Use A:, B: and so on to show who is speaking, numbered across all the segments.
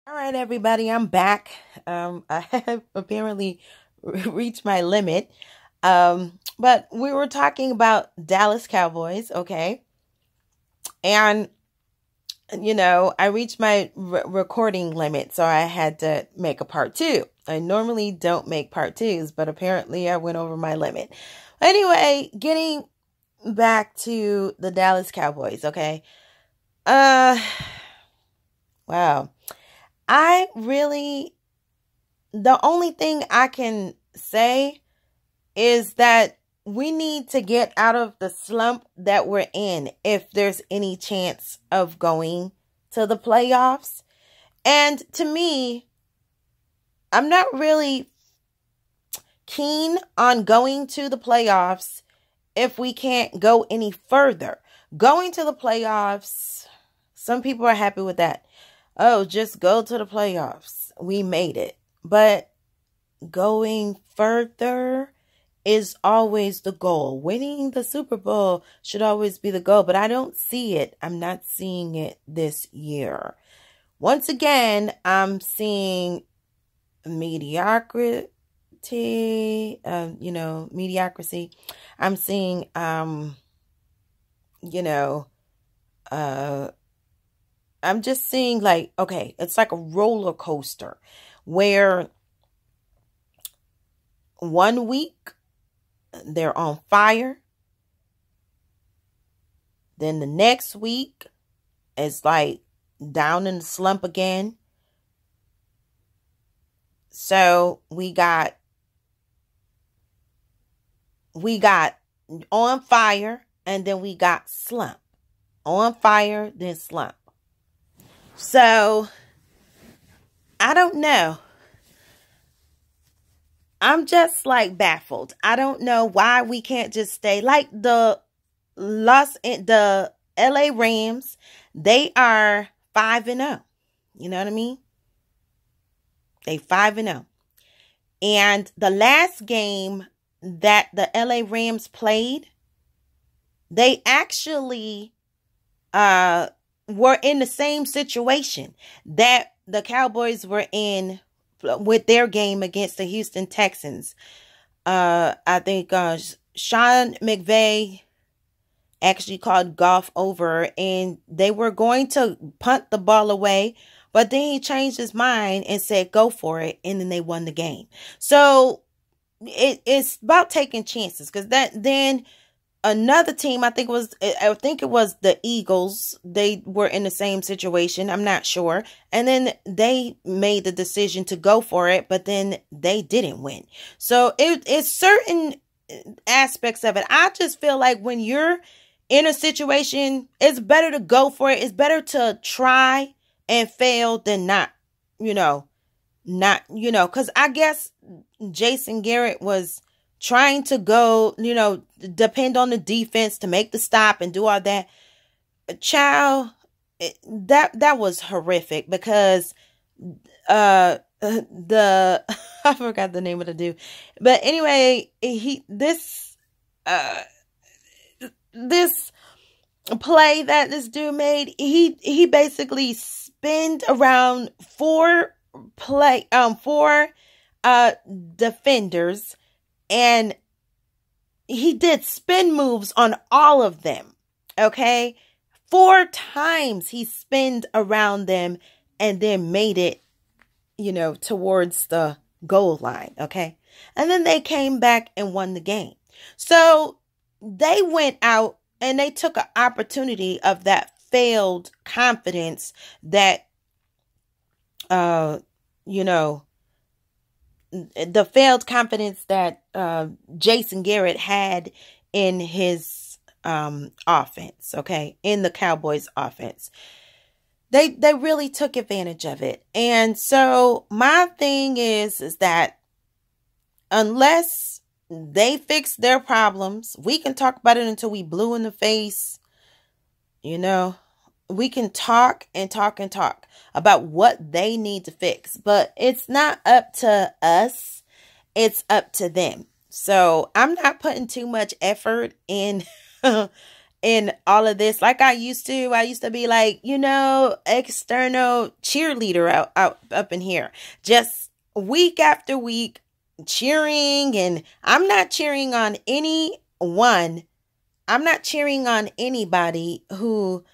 A: All right, everybody, I'm back. I have apparently reached my limit. But we were talking about Dallas Cowboys, okay? And, I reached my recording limit, so I had to make a part two. I normally don't make part twos, but apparently I went over my limit. Anyway, getting back to the Dallas Cowboys, okay? Uh, wow. The only thing I can say is that we need to get out of the slump that we're in if there's any chance of going to the playoffs. And to me, I'm not really keen on going to the playoffs if we can't go any further. Going to the playoffs, some people are happy with that. Oh, just go to the playoffs. We made it. But going further is always the goal. Winning the Super Bowl should always be the goal, but I don't see it. I'm not seeing it this year. Once again, I'm seeing mediocrity, mediocrity. I'm seeing, I'm just seeing like, okay, it's like a roller coaster where 1 week they're on fire. Then the next week it's like down in the slump again. So we got on fire and then we got slump. On fire, then slump. So, I don't know. I'm just like baffled. I don't know why we can't just stay like the LA Rams. They are 5-0. You know what I mean? They 5-0. And the last game that the LA Rams played, they actually were in the same situation that the Cowboys were in with their game against the Houston Texans. I think Sean McVay actually called Goff over and they were going to punt the ball away, but then he changed his mind and said go for it, and then they won the game. So it's about taking chances, because then another team, I think it was the Eagles. They were in the same situation. I'm not sure. And then they made the decision to go for it, but then they didn't win. So it's certain aspects of it. I just feel like when you're in a situation, it's better to go for it. It's better to try and fail than not, because I guess Jason Garrett was trying to go, depend on the defense to make the stop and do all that. Child, that was horrific, because I forgot the name of the dude. But anyway, this play that this dude made, he basically spinned around four defenders, and he did spin moves on all of them. Okay. 4 times he spinned around them and then made it, towards the goal line. Okay. And then they came back and won the game. So they went out and they took an opportunity of that failed confidence that, the failed confidence that Jason Garrett had in his offense, okay, in the Cowboys offense. They really took advantage of it. And so my thing is that unless they fix their problems, we can talk about it until we blue in the face. We can talk and talk and talk about what they need to fix, but it's not up to us. It's up to them. So I'm not putting too much effort in in all of this like I used to. I used to be like, external cheerleader out up in here, just week after week cheering. And I'm not cheering on anyone. I'm not cheering on anybody who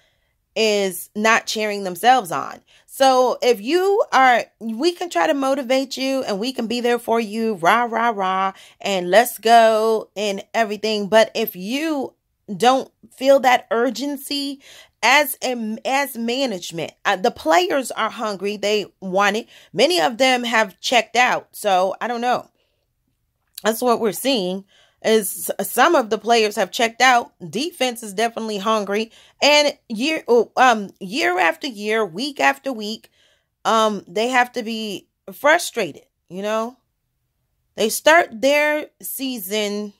A: is not cheering themselves on. So if you are, we can try to motivate you and we can be there for you, rah, rah, rah, and let's go and everything. But if you don't feel that urgency as management, the players are hungry. They want it. Many of them have checked out. So I don't know. That's what we're seeing. Is some of the players have checked out. Defense is definitely hungry, and year after year, week after week, they have to be frustrated. They start their season.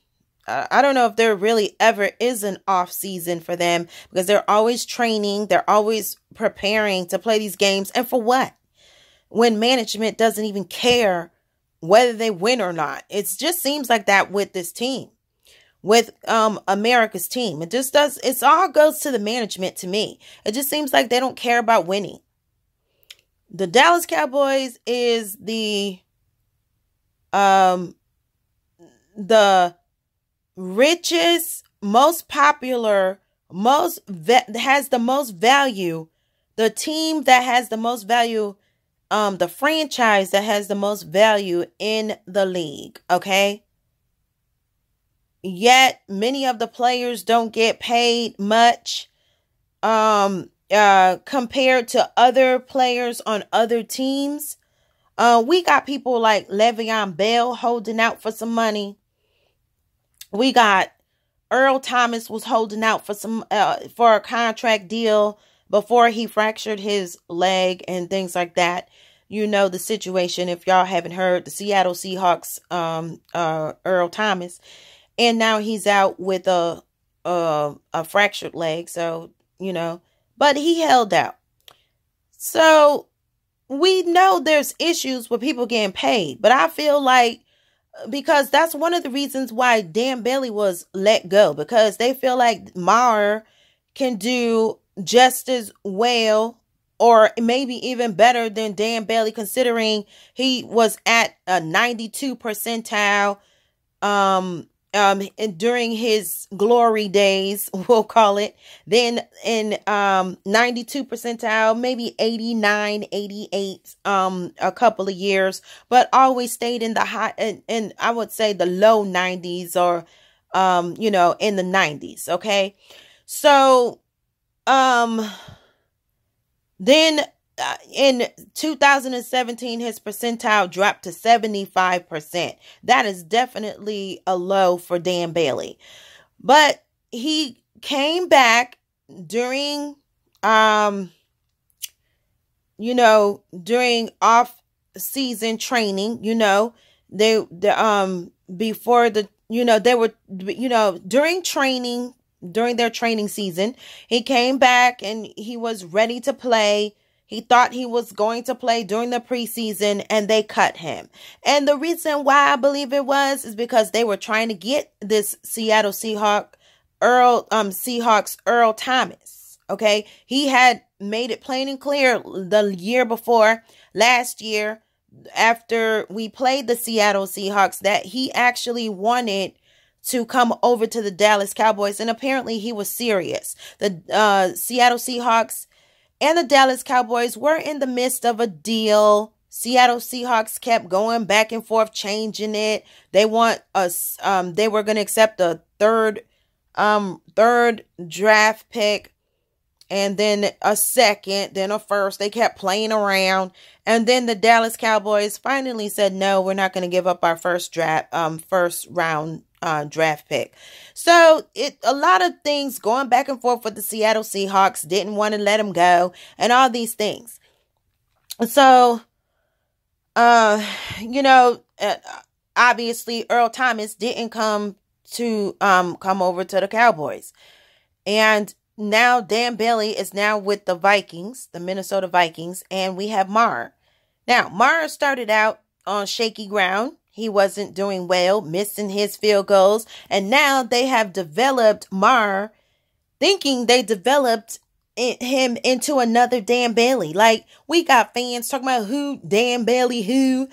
A: I don't know if there really ever is an off season for them, because they're always training. They're always preparing to play these games, and for what? When management doesn't even care whether they win or not. It just seems like that with this team, with America's team. It all goes to the management to me. It just seems like they don't care about winning. The Dallas Cowboys is the richest, most popular, has the most value, the team that has the most value, the franchise that has the most value in the league, okay? Yet many of the players don't get paid much compared to other players on other teams. We got people like Le'Veon Bell holding out for some money. We got Earl Thomas was holding out for for a contract deal before he fractured his leg and things like that. The situation, if y'all haven't heard, the Seattle Seahawks, Earl Thomas, and now he's out with a fractured leg. So, but he held out. So we know there's issues with people getting paid, but I feel like, because that's one of the reasons why Dan Bailey was let go, because they feel like Maher can do just as well or maybe even better than Dan Bailey, considering he was at a 92 percentile during his glory days, we'll call it. Then in 92 percentile, maybe 89, 88, a couple of years, but always stayed in the high, and I would say the low 90s, or in the 90s, okay? So then in 2017, his percentile dropped to 75%. That is definitely a low for Dan Bailey. But he came back during, during off-season training, before the, they were, during training, during their training season, he came back and he was ready to play. He thought he was going to play during the preseason, and they cut him. And the reason why I believe it is because they were trying to get this Seattle Seahawks Earl Thomas. Okay. He had made it plain and clear the year before, last year, after we played the Seattle Seahawks, that he actually wanted to come over to the Dallas Cowboys. And apparently he was serious. The Seattle Seahawks and the Dallas Cowboys were in the midst of a deal. Seattle Seahawks kept going back and forth, changing it. They were going to accept a third draft pick, and then a second, then a first. They kept playing around. And then the Dallas Cowboys finally said, no, we're not going to give up our first round draft pick. So a lot of things going back and forth with the Seattle Seahawks, didn't want to let him go, and all these things. So, obviously Earl Thomas didn't come over to the Cowboys. And now Dan Bailey is now with the Vikings, the Minnesota Vikings, and we have Maher. Now, Maher started out on shaky ground. He wasn't doing well, missing his field goals. And now they have developed Maher thinking they developed him into another Dan Bailey. Like, we got fans talking about who Dan Bailey, who,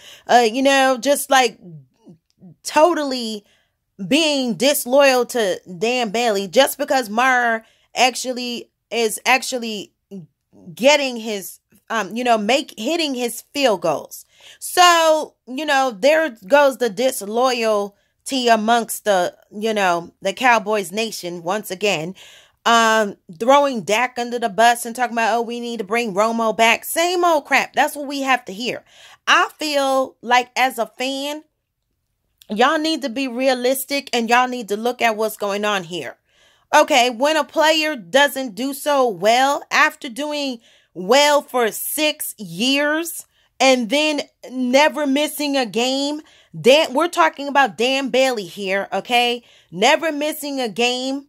A: just like totally being disloyal to Dan Bailey just because Mar actually getting his hitting his field goals. So, there goes the disloyalty amongst the Cowboys nation once again. Throwing Dak under the bus and talking about, oh, we need to bring Romo back. Same old crap. That's what we have to hear. I feel like as a fan, y'all need to be realistic and y'all need to look at what's going on here. Okay, when a player doesn't do so well after doing well for 6 years and then never missing a game, we're talking about Dan Bailey here, okay? Never missing a game,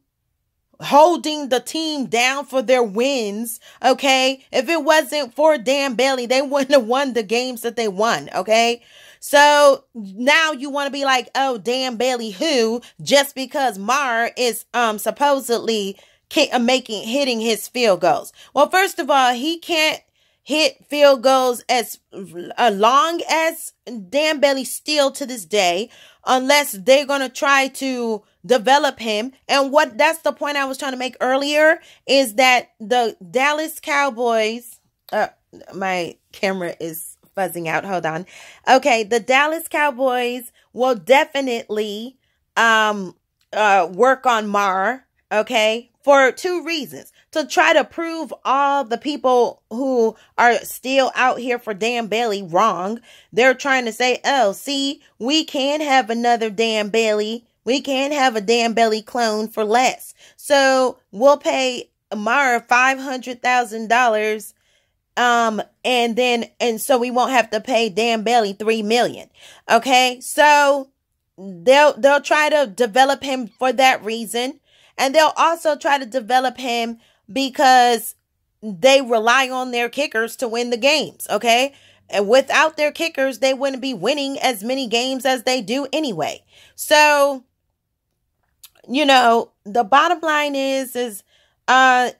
A: holding the team down for their wins, okay? If it wasn't for Dan Bailey, they wouldn't have won the games that they won, okay? So now you want to be like, oh, Dan Bailey who? Just because Mar is supposedly hitting his field goals. Well, first of all, he can't hit field goals as long as Dan Bailey still to this day, unless they're going to try to develop him. And that's the point I was trying to make earlier, is that the Dallas Cowboys, my camera is fuzzing out. Hold on. Okay. The Dallas Cowboys will definitely, work on Mar. Okay. For 2 reasons. To try to prove all the people who are still out here for Dan Bailey wrong. They're trying to say, oh, see, we can have another Dan Bailey. We can have a Dan Bailey clone for less. So we'll pay Mar $500,000. And so we won't have to pay Dan Bailey $3 million. Okay. So they'll try to develop him for that reason. And they'll also try to develop him because they rely on their kickers to win the games, okay? And without their kickers, they wouldn't be winning as many games as they do anyway. So, the bottom line is, y'all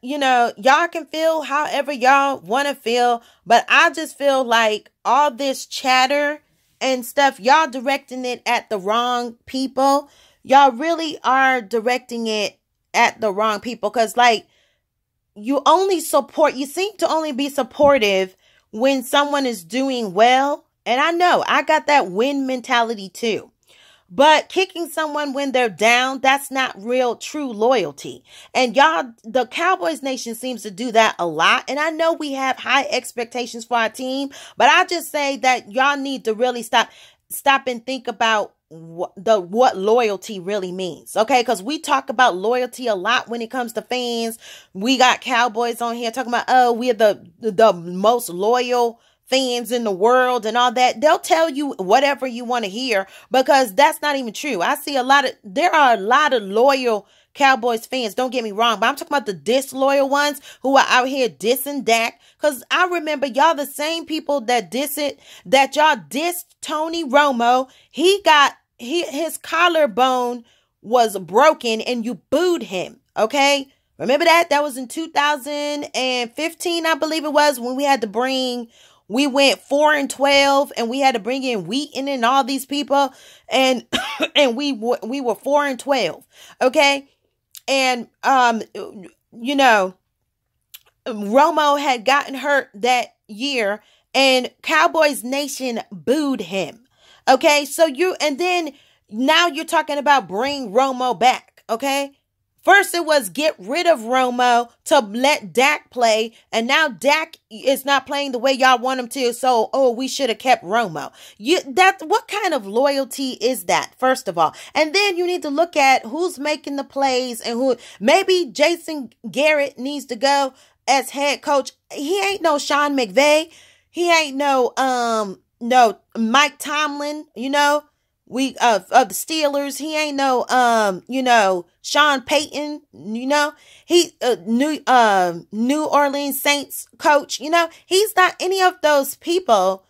A: can feel however y'all want to feel, but I just feel like all this chatter and stuff, y'all directing it at the wrong people. Y'all really are directing it at the wrong people, because you seem to only be supportive when someone is doing well. And I know I got that win mentality too, but kicking someone when they're down, that's not real true loyalty. And y'all, the Cowboys nation seems to do that a lot. And I know we have high expectations for our team, but I just say that y'all need to really stop and think about what loyalty really means. Okay. Cause we talk about loyalty a lot when it comes to fans. We got Cowboys on here talking about, oh, we're the most loyal fans in the world and all that. They'll tell you whatever you want to hear, because that's not even true. I see there are a lot of loyal Cowboys fans, don't get me wrong, but I'm talking about the disloyal ones who are out here dissing Dak. Cause I remember y'all the same people that y'all dissed Tony Romo. His collarbone was broken and you booed him. Okay. Remember that? That was in 2015, I believe it was, when we went 4-12 and we had to bring in Wheaton and all these people. And, and we were 4-12. Okay. And, Romo had gotten hurt that year and Cowboys Nation booed him. Okay, so now you're talking about bring Romo back, okay? First it was get rid of Romo to let Dak play, and now Dak is not playing the way y'all want him to, so, we should have kept Romo. What kind of loyalty is that, first of all? And then you need to look at who's making the plays and maybe Jason Garrett needs to go as head coach. He ain't no Sean McVay. He ain't no Mike Tomlin, of the Steelers. He ain't no Sean Payton, he New Orleans Saints coach, he's not any of those people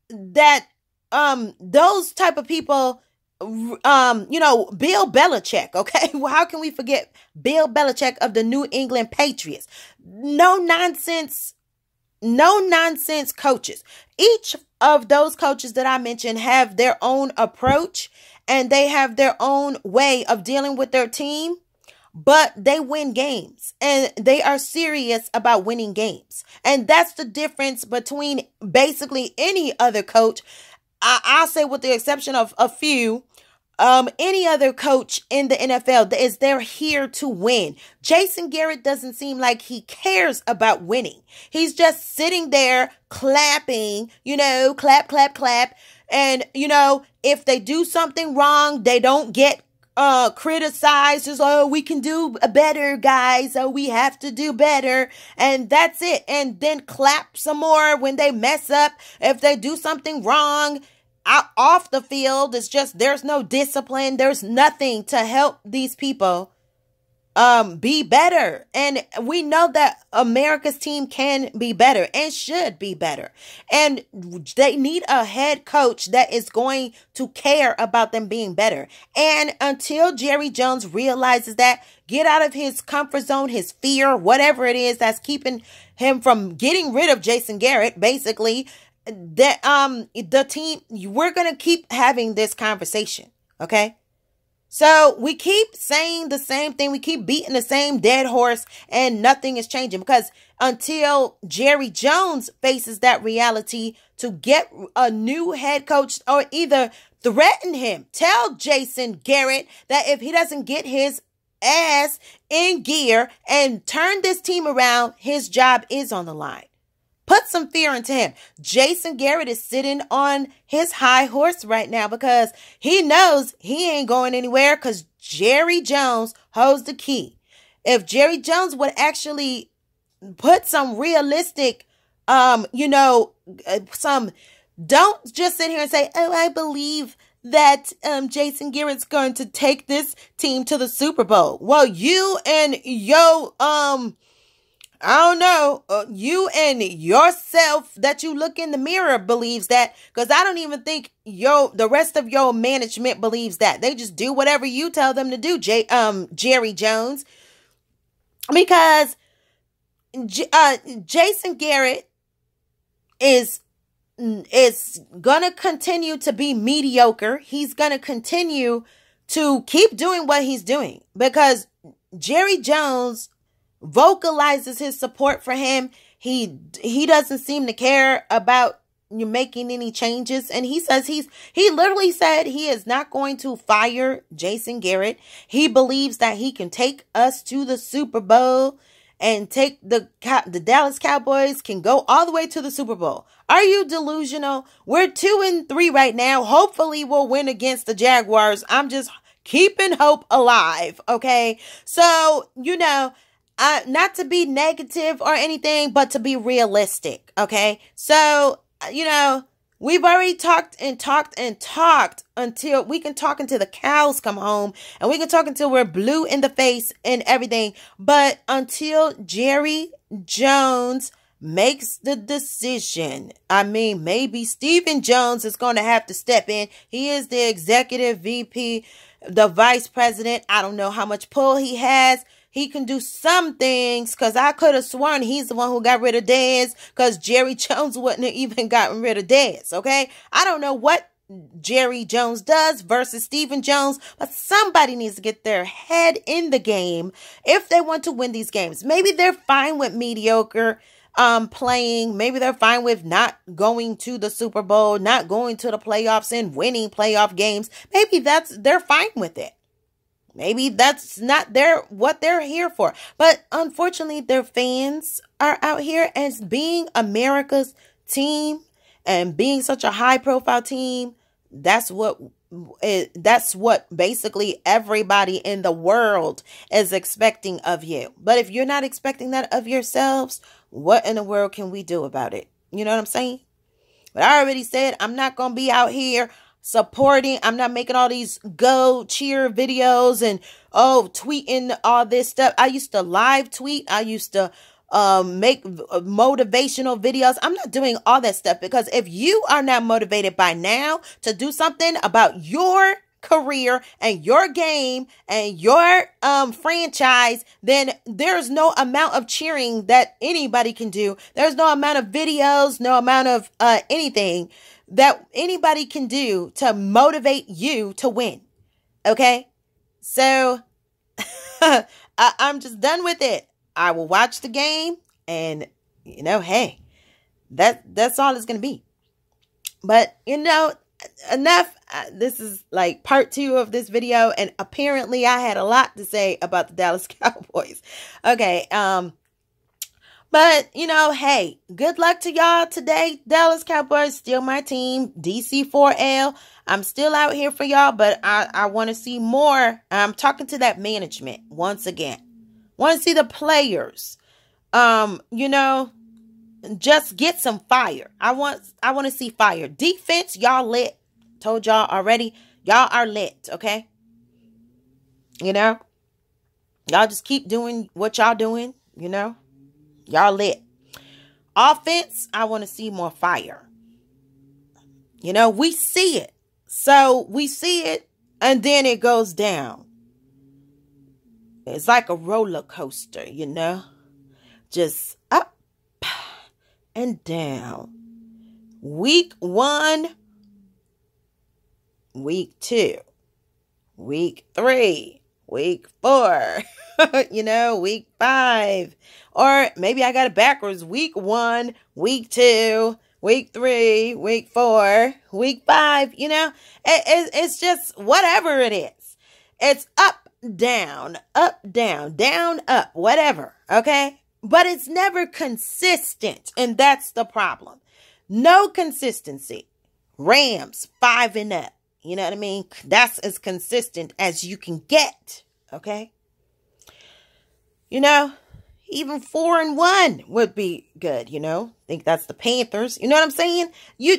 A: that those type of people Bill Belichick, okay? Well, how can we forget Bill Belichick of the New England Patriots? No nonsense, no nonsense coaches. Each of those coaches that I mentioned have their own approach and they have their own way of dealing with their team, but they win games and they are serious about winning games. And that's the difference between basically any other coach. I'll say with the exception of a few, any other coach in the NFL is they're here to win. Jason Garrett doesn't seem like he cares about winning. He's just sitting there clapping, clap, clap, clap. And, if they do something wrong, they don't get criticized as, oh, we can do better, guys. Oh, we have to do better. And that's it. And then clap some more when they mess up. If they do something wrong out off the field, it's just, there's no discipline. There's nothing to help these people be better. And we know that America's team can be better and should be better. And they need a head coach that is going to care about them being better. And until Jerry Jones realizes that, get out of his comfort zone, his fear, whatever it is that's keeping him from getting rid of Jason Garrett, basically, that the team, we're going to keep having this conversation. Okay. So we keep saying the same thing. We keep beating the same dead horse and nothing is changing, because until Jerry Jones faces that reality to get a new head coach, or either threaten him, tell Jason Garrett that if he doesn't get his ass in gear and turn this team around, his job is on the line. Put some fear into him. Jason Garrett is sitting on his high horse right now because he knows he ain't going anywhere because Jerry Jones holds the key. If Jerry Jones would actually put some realistic, don't just sit here and say, oh, I believe that Jason Garrett's going to take this team to the Super Bowl. Well, you and you and yourself that you look in the mirror believes that, because I don't even think the rest of your management believes that. They just do whatever you tell them to do, Jerry Jones, because Jason Garrett is gonna continue to be mediocre. He's gonna continue to keep doing what he's doing because Jerry Jones vocalizes his support for him. He doesn't seem to care about you making any changes. And he says he literally said he is not going to fire Jason Garrett. He believes that he can take us to the Super Bowl and take the Dallas Cowboys can go all the way to the Super Bowl. Are you delusional? We're 2-3 right now. Hopefully we'll win against the Jaguars. I'm just keeping hope alive. Okay. So, not to be negative or anything, but to be realistic. Okay. So, we've already talked until we can talk until the cows come home, and we can talk until we're blue in the face and everything. But until Jerry Jones makes the decision, maybe Stephen Jones is going to have to step in. He is the executive VP, the vice president. I don't know how much pull he has. He can do some things, because I could have sworn he's the one who got rid of Dez, because Jerry Jones wouldn't have even gotten rid of Dez, okay? I don't know what Jerry Jones does versus Stephen Jones, but somebody needs to get their head in the game if they want to win these games. Maybe they're fine with mediocre playing. Maybe they're fine with not going to the Super Bowl, not going to the playoffs and winning playoff games. Maybe they're fine with it. Maybe that's not what they're here for. But unfortunately, their fans are out here, as being America's team and being such a high profile team. That's what basically everybody in the world is expecting of you. But if you're not expecting that of yourselves, what in the world can we do about it? You know what I'm saying? But I already said I'm not going to be out here supporting. I'm not making all these go cheer videos and tweeting all this stuff. I used to live tweet. I used to make motivational videos. I'm not doing all that stuff, because if you are not motivated by now to do something about your career and your game and your franchise, then there's no amount of cheering that anybody can do. There's no amount of videos, no amount of anything that anybody can do to motivate you to win. Okay? So I'm just done with it. I will watch the game and, you know, hey, that's all it's going to be. But, you know, enough. This is like part 2 of this video. And apparently I had a lot to say about the Dallas Cowboys. Okay. But, you know, hey, good luck to y'all today. Dallas Cowboys, still my team. DC4L. I'm still out here for y'all, but I want to see more. I'm talking to that management once again. Want to see the players. You know, just get some fire. I want to see fire. Defense, y'all lit. Told y'all already. Y'all are lit, okay? You know? Y'all just keep doing what y'all doing, you know? Y'all lit. Offense, I want to see more fire. You know, we see it. So we see it and then it goes down. It's like a roller coaster, you know? Just up and down. Week 1, week 2, week 3, week 4, you know, week 5. Or maybe I got it backwards. Week 1, week 2, week 3, week 4, week 5, you know, it's just whatever it is. It's up, down, down, up, whatever. Okay. But it's never consistent. And that's the problem. No consistency. Rams 5 and up. You know what I mean? That's as consistent as you can get. Okay. You know, even 4-1 would be good, you know. I think that's the Panthers. You know what I'm saying? You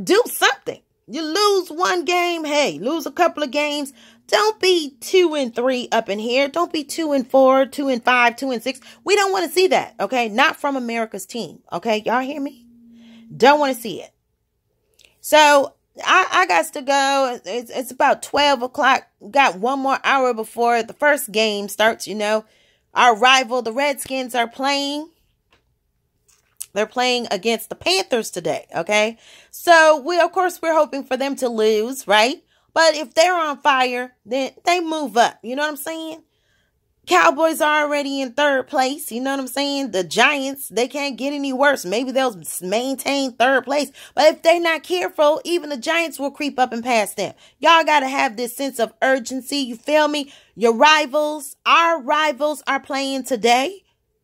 A: do something. You lose one game. Hey, lose a couple of games. Don't be 2-3 up in here. Don't be 2-4, 2-5, 2-6. We don't want to see that. Okay. Not from America's team. Okay. Y'all hear me? Don't want to see it. So I got to go. It's about 12 o'clock. Got one more hour before the first game starts, you know. Our rival, the Redskins, are playing. They're playing against the Panthers today, okay? So, of course, we're hoping for them to lose, right? But if they're on fire, then they move up. You know what I'm saying? Cowboys are already in 3rd place. You know what I'm saying? The Giants, they can't get any worse. Maybe they'll maintain 3rd place. But if they're not careful, even the Giants will creep up and pass them. Y'all got to have this sense of urgency. You feel me? Your rivals, our rivals are playing today.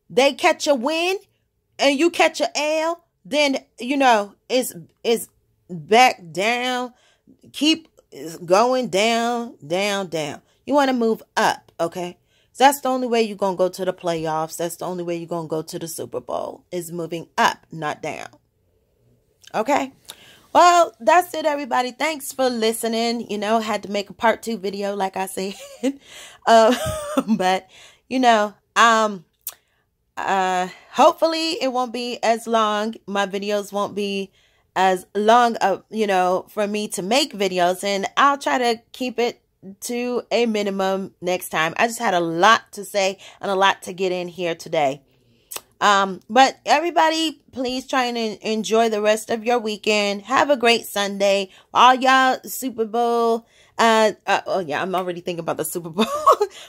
A: They catch a win and you catch a L. Then, you know, it's back down. Keep going down, down, down. You want to move up, okay? So that's the only way you're going to go to the playoffs. That's the only way you're going to go to the Super Bowl is moving up, not down. Okay. Well, that's it, everybody. Thanks for listening. You know, had to make a part 2 video, like I said. But, you know, hopefully it won't be as long. My videos won't be as long, you know, for me to make videos. And I'll try to keep it to a minimum next time. I just had a lot to say and a lot to get in here today. But everybody, please try and enjoy the rest of your weekend. Have a great Sunday. All y'all Super Bowl, oh yeah, I'm already thinking about the Super Bowl.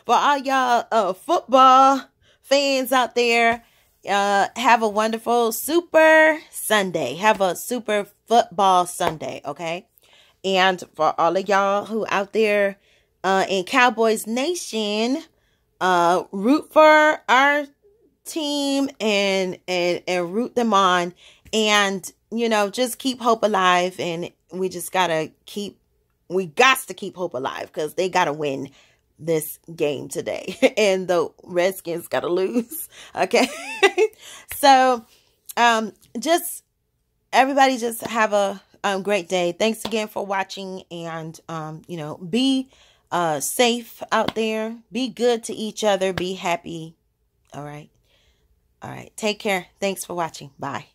A: For all y'all football fans out there, have a wonderful Super Sunday. Have a Super Football Sunday, okay? And for all of y'all who out there in Cowboys Nation, root for our team and root them on, and you know, just keep hope alive. And we just gotta keep hope alive, because they gotta win this game today and the Redskins gotta lose. Okay. So just everybody just have a great day. Thanks again for watching, and you know, be safe out there. Be good to each other. Be happy. All right. Take care. Thanks for watching. Bye.